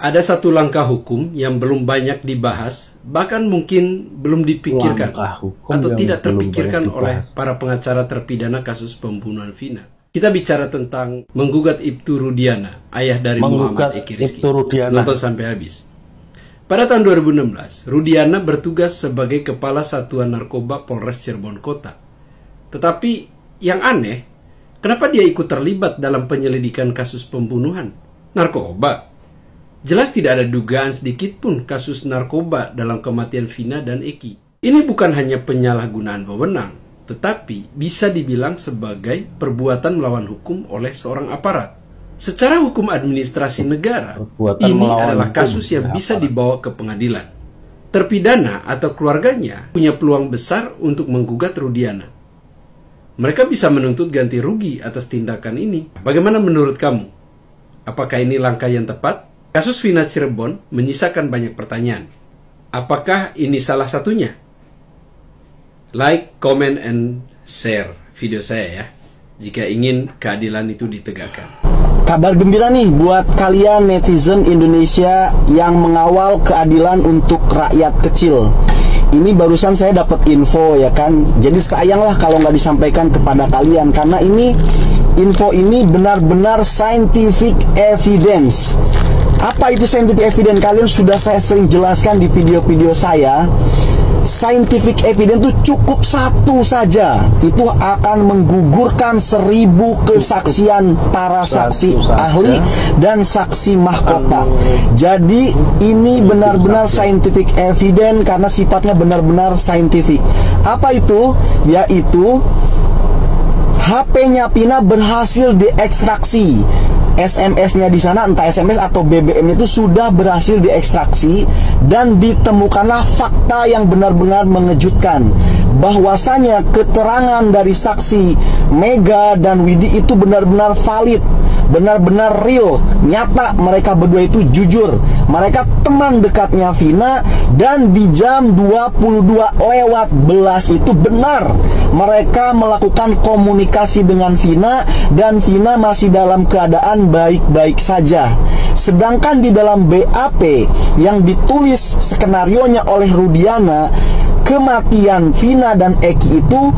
Ada satu langkah hukum yang belum banyak dibahas, bahkan mungkin belum dipikirkan atau tidak terpikirkan oleh para pengacara terpidana kasus pembunuhan Vina. Kita bicara tentang menggugat Ibtu Rudiana, ayah dari Muhammad Eki Rizky. Nonton sampai habis. Pada tahun 2016, Rudiana bertugas sebagai Kepala Satuan Narkoba Polres Cirebon Kota. Tetapi yang aneh, kenapa dia ikut terlibat dalam penyelidikan kasus pembunuhan narkoba? Jelas tidak ada dugaan sedikit pun kasus narkoba dalam kematian Vina dan Eki. Ini bukan hanya penyalahgunaan wewenang, tetapi bisa dibilang sebagai perbuatan melawan hukum oleh seorang aparat. Secara hukum administrasi negara, ini adalah kasus yang bisa dibawa ke pengadilan. Terpidana atau keluarganya punya peluang besar untuk menggugat Rudiana. Mereka bisa menuntut ganti rugi atas tindakan ini. Bagaimana menurut kamu? Apakah ini langkah yang tepat? Kasus Vina Cirebon menyisakan banyak pertanyaan. Apakah ini salah satunya? Like, comment, and share video saya ya, jika ingin keadilan itu ditegakkan. Kabar gembira nih buat kalian netizen Indonesia yang mengawal keadilan untuk rakyat kecil. Ini barusan saya dapat info ya kan. Jadi sayanglah kalau nggak disampaikan kepada kalian, karena info ini benar-benar scientific evidence. Apa itu scientific evidence? Kalian sudah saya sering jelaskan di video-video saya. Scientific evidence itu cukup satu saja, itu akan menggugurkan 1000 kesaksian para saksi ahli dan saksi mahkota. Jadi ini benar-benar scientific evidence karena sifatnya benar-benar scientific. Apa itu? Yaitu HP-nya Vina berhasil diekstraksi. SMS-nya di sana, entah SMS atau BBM itu sudah berhasil diekstraksi, dan ditemukanlah fakta yang benar-benar mengejutkan, bahwasanya keterangan dari saksi Mega dan Widi itu benar-benar valid, benar-benar real, nyata. Mereka berdua itu jujur, mereka teman dekatnya Vina, dan di jam 22:11 itu benar mereka melakukan komunikasi dengan Vina, dan Vina masih dalam keadaan baik-baik saja. Sedangkan di dalam BAP yang ditulis skenarionya oleh Rudiana, kematian Vina dan Eki itu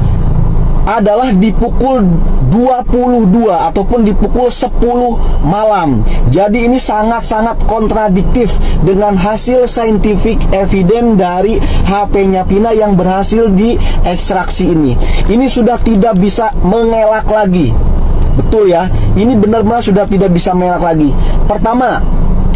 adalah di pukul 22 ataupun di pukul 10 malam. Jadi ini sangat-sangat kontradiktif dengan hasil scientific evidence dari HP-nya Vina yang berhasil diekstraksi ini. Ini sudah tidak bisa mengelak lagi. Betul ya, ini benar-benar sudah tidak bisa mengelak lagi. Pertama,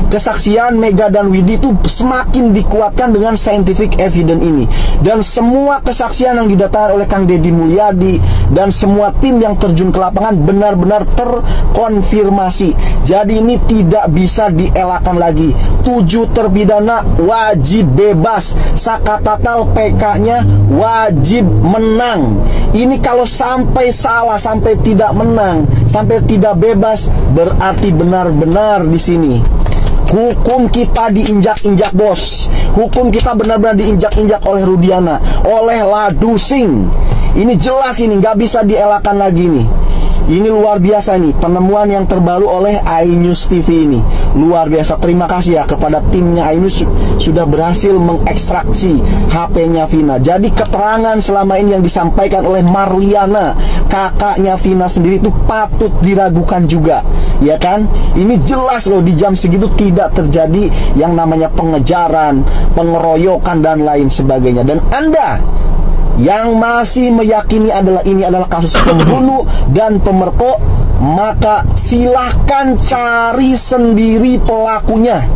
kesaksian Mega dan Widi itu semakin dikuatkan dengan scientific evidence ini, dan semua kesaksian yang didatangkan oleh Kang Deddy Mulyadi dan semua tim yang terjun ke lapangan benar-benar terkonfirmasi. Jadi ini tidak bisa dielakkan lagi. 7 terpidana wajib bebas, Sakatatal PK-nya wajib menang. Ini kalau sampai salah, sampai tidak menang, sampai tidak bebas, berarti benar-benar di sini hukum kita diinjak-injak, bos. Hukum kita benar-benar diinjak-injak oleh Rudiana, oleh Ladusing. Ini jelas, ini nggak bisa dielakkan lagi nih. Ini luar biasa nih, penemuan yang terbaru oleh iNews TV ini. Luar biasa, terima kasih ya kepada timnya iNews sudah berhasil mengekstraksi HP-nya Vina. Jadi keterangan selama ini yang disampaikan oleh Marliana, kakaknya Vina sendiri, itu patut diragukan juga, ya kan? Ini jelas loh, di jam segitu tidak terjadi yang namanya pengejaran, pengeroyokan dan lain sebagainya. Dan Anda yang masih meyakini ini adalah kasus pembunuh dan pemerkosa, maka silahkan cari sendiri pelakunya.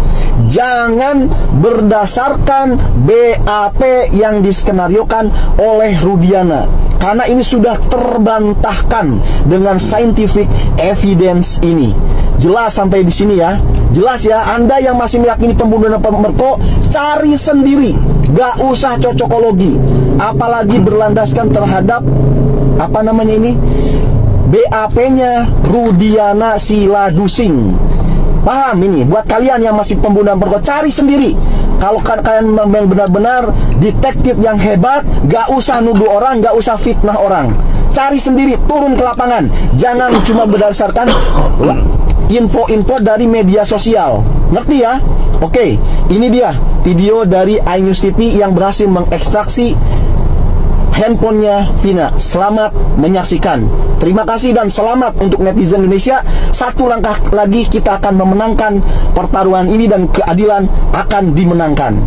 Jangan berdasarkan BAP yang diskenariokan oleh Rudiana, karena ini sudah terbantahkan dengan scientific evidence ini. Jelas sampai di sini ya. Jelas ya, Anda yang masih meyakini pembunuhan dan pemerkosa, cari sendiri. Gak usah cocokologi, apalagi berlandaskan terhadap apa namanya ini, BAP-nya Rudiana Siladusing. Paham ini? Buat kalian yang masih pembunuhan pemerkosa, cari sendiri. Kalau kalian memang benar-benar detektif yang hebat, gak usah nuduh orang, gak usah fitnah orang. Cari sendiri, turun ke lapangan. Jangan cuma berdasarkan info-info dari media sosial. Ngerti ya? Oke, ini dia video dari iNews TV yang berhasil mengekstraksi handphonenya Vina. Selamat menyaksikan. Terima kasih dan selamat untuk netizen Indonesia. Satu langkah lagi kita akan memenangkan pertarungan ini dan keadilan akan dimenangkan.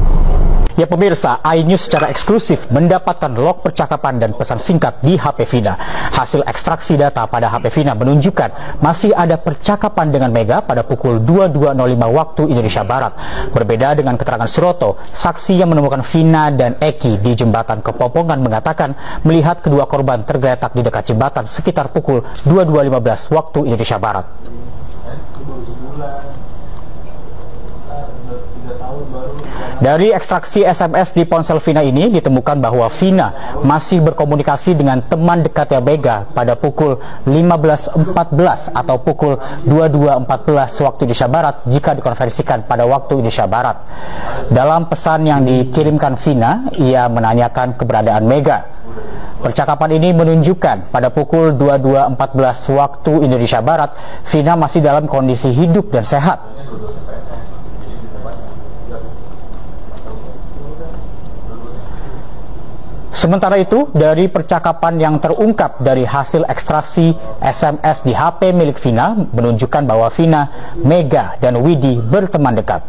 Ya pemirsa, iNews secara eksklusif mendapatkan log percakapan dan pesan singkat di HP Vina. Hasil ekstraksi data pada HP Vina menunjukkan masih ada percakapan dengan Mega pada pukul 22.05 waktu Indonesia Barat. Berbeda dengan keterangan Suroto, saksi yang menemukan Vina dan Eki di jembatan Kepompongan mengatakan melihat kedua korban tergeletak di dekat jembatan sekitar pukul 22.15 waktu Indonesia Barat. Dari ekstraksi SMS di ponsel Vina ini ditemukan bahwa Vina masih berkomunikasi dengan teman dekatnya Mega pada pukul 15.14 atau pukul 22.14 waktu Indonesia Barat jika dikonversikan pada waktu Indonesia Barat. Dalam pesan yang dikirimkan Vina, ia menanyakan keberadaan Mega. Percakapan ini menunjukkan pada pukul 22.14 waktu Indonesia Barat, Vina masih dalam kondisi hidup dan sehat. Sementara itu, dari percakapan yang terungkap dari hasil ekstraksi SMS di HP milik Vina menunjukkan bahwa Vina, Mega, dan Widi berteman dekat.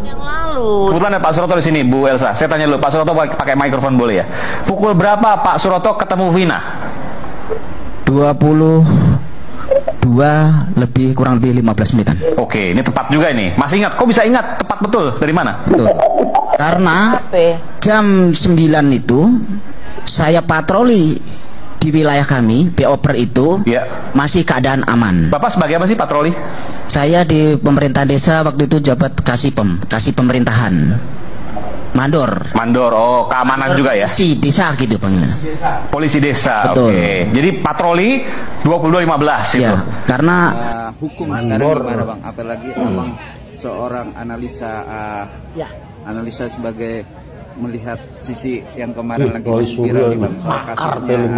Yang lalu. Kebetulan ada Pak Suroto di sini, Bu Elsa. Saya tanya dulu, Pak Suroto pakai mikrofon boleh ya? Pukul berapa Pak Suroto ketemu Vina? 22 kurang lebih 15 menitan. Oke, ini tepat juga ini. Masih ingat? Kok bisa ingat? Tepat betul. Dari mana? Betul. Karena jam 9 itu saya patroli di wilayah kami, BOPER itu masih keadaan aman. Bapak sebagai apa sih patroli? Saya di pemerintah desa waktu itu jabat kasih pemerintahan. Mandor, oh keamanan mandor juga ya? Polisi desa gitu panggilnya. Polisi desa, oke. Jadi patroli 22.15 ya, itu. Karena hukum sekarang gimana Bang? Apalagi Abang seorang analisa sebagai melihat sisi yang kemarin lagi viral di kasusnya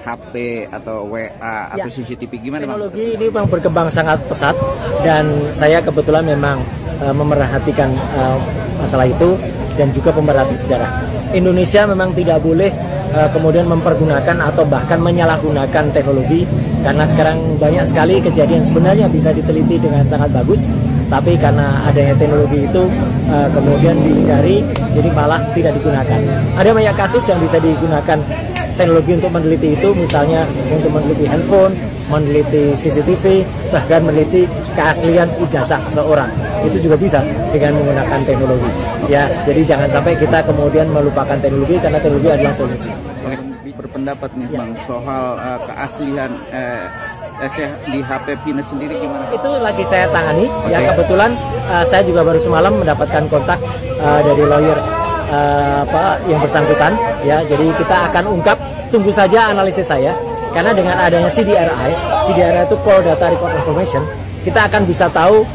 HP atau WA atau CCTV, gimana Bang? Teknologi ini Bang berkembang sangat pesat dan saya kebetulan memang memerhatikan masalah itu dan juga pemerhati sejarah. Indonesia memang tidak boleh kemudian mempergunakan atau bahkan menyalahgunakan teknologi, karena sekarang banyak sekali kejadian sebenarnya bisa diteliti dengan sangat bagus, tapi karena adanya teknologi itu kemudian dihindari, jadi malah tidak digunakan. Ada banyak kasus yang bisa digunakan teknologi untuk meneliti itu, misalnya untuk meneliti handphone, meneliti CCTV, bahkan meneliti keaslian ijazah seseorang. Itu juga bisa dengan menggunakan teknologi. Ya, jadi jangan sampai kita kemudian melupakan teknologi, karena teknologi adalah solusi. Berpendapat nih Bang soal keaslian di HP Vina sendiri gimana? Itu lagi saya tangani. Ya, kebetulan saya juga baru semalam mendapatkan kontak dari lawyers yang bersangkutan. Ya, jadi kita akan ungkap. Tunggu saja analisis saya. Karena dengan adanya CDRI itu Call Data Record Information, kita akan bisa tahu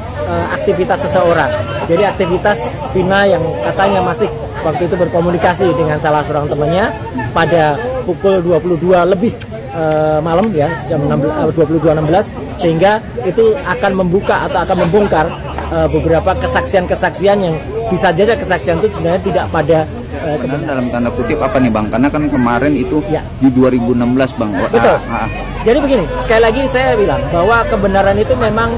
aktivitas seseorang. Jadi aktivitas Vina yang katanya masih waktu itu berkomunikasi dengan salah seorang temannya pada pukul 22 lebih malam ya, jam 22.16, sehingga itu akan membuka atau akan membongkar beberapa kesaksian-kesaksian yang bisa saja kesaksian itu sebenarnya tidak pada dalam tanda kutip apa nih Bang? Karena kan kemarin itu di 2016 Bang. Betul. Jadi begini, sekali lagi saya bilang bahwa kebenaran itu memang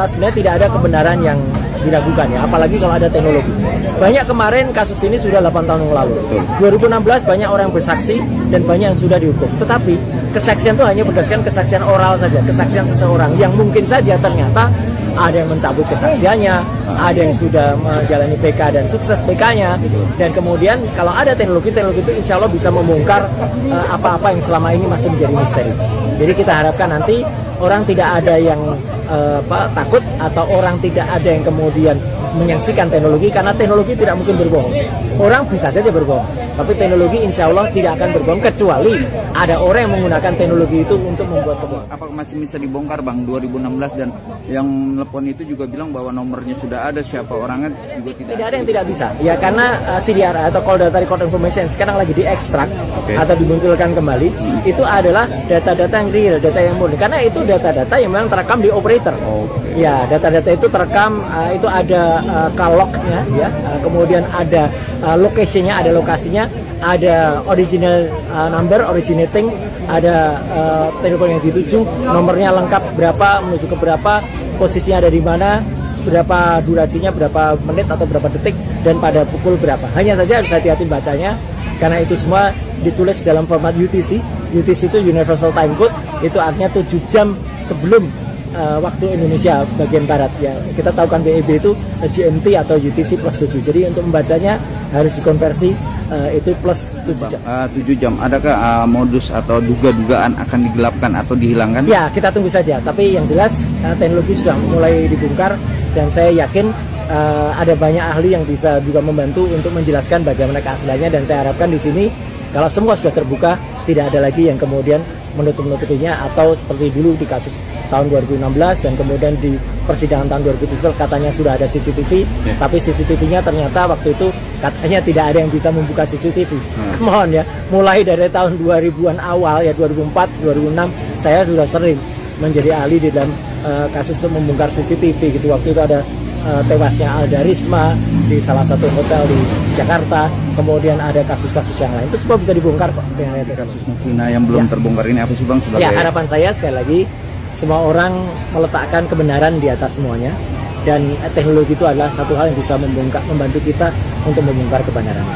sebenarnya tidak ada kebenaran yang diragukan ya, apalagi kalau ada teknologi. Banyak kemarin kasus ini sudah 8 tahun yang lalu. 2016 banyak orang yang bersaksi dan banyak yang sudah dihukum. Tetapi kesaksian itu hanya berdasarkan kesaksian oral saja, kesaksian seseorang yang mungkin saja ternyata ada yang mencabut kesaksiannya, ada yang sudah menjalani PK dan sukses PK-nya, dan kemudian kalau ada teknologi itu insya Allah bisa membongkar apa-apa yang selama ini masih menjadi misteri. Jadi kita harapkan nanti orang tidak ada yang takut atau orang tidak ada yang kemudian menyaksikan teknologi, karena teknologi tidak mungkin berbohong. Orang bisa saja berbohong, tapi teknologi insya Allah tidak akan berbohong kecuali ada orang yang menggunakan teknologi itu untuk membuat kebohongan. Apakah masih bisa dibongkar Bang 2016 dan yang telepon itu juga bilang bahwa nomornya sudah ada, siapa orangnya juga tidak ada yang tidak bisa. Ya karena CDR atau Call Data Record Information sekarang lagi diekstrak atau dimunculkan kembali, itu adalah data-data yang real, data yang murni. Karena itu data-data yang memang terekam di operator. Ya, data-data itu terekam, itu ada kalognya, ya, kemudian ada location-nya, ada lokasinya, ada original number, originating, ada telepon yang dituju, nomornya lengkap berapa, menuju ke berapa, posisinya ada di mana, berapa durasinya, berapa menit atau berapa detik, dan pada pukul berapa. Hanya saja harus hati-hati bacanya, karena itu semua ditulis dalam format UTC. UTC itu Universal Time Code, itu artinya 7 jam sebelum waktu Indonesia bagian barat. Ya, kita tahu kan BEB itu GMT atau UTC plus 7. Jadi untuk membacanya harus dikonversi itu plus 7 jam. 7 jam. Adakah modus atau duga-dugaan akan digelapkan atau dihilangkan? Ya, kita tunggu saja. Tapi yang jelas teknologi sudah mulai dibongkar, dan saya yakin ada banyak ahli yang bisa juga membantu untuk menjelaskan bagaimana keasliannya, dan saya harapkan di sini kalau semua sudah terbuka, tidak ada lagi yang kemudian menutup-nutupinya, atau seperti dulu di kasus tahun 2016 dan kemudian di persidangan tahun 2017 katanya sudah ada CCTV, tapi CCTV-nya ternyata waktu itu katanya tidak ada yang bisa membuka CCTV. Mohon ya, mulai dari tahun 2000-an awal ya, 2004, 2006 saya sudah sering menjadi ahli di dalam kasus untuk membongkar CCTV gitu. Waktu itu ada tewasnya Alda Risma di salah satu hotel di Jakarta, kemudian ada kasus-kasus yang lain, itu semua bisa dibongkar kok. Kasus Vina yang belum terbongkar ini apa sih Bang? Sebagai... Ya, harapan saya sekali lagi semua orang meletakkan kebenaran di atas semuanya, dan teknologi itu adalah satu hal yang bisa membantu kita untuk membongkar kebenaran.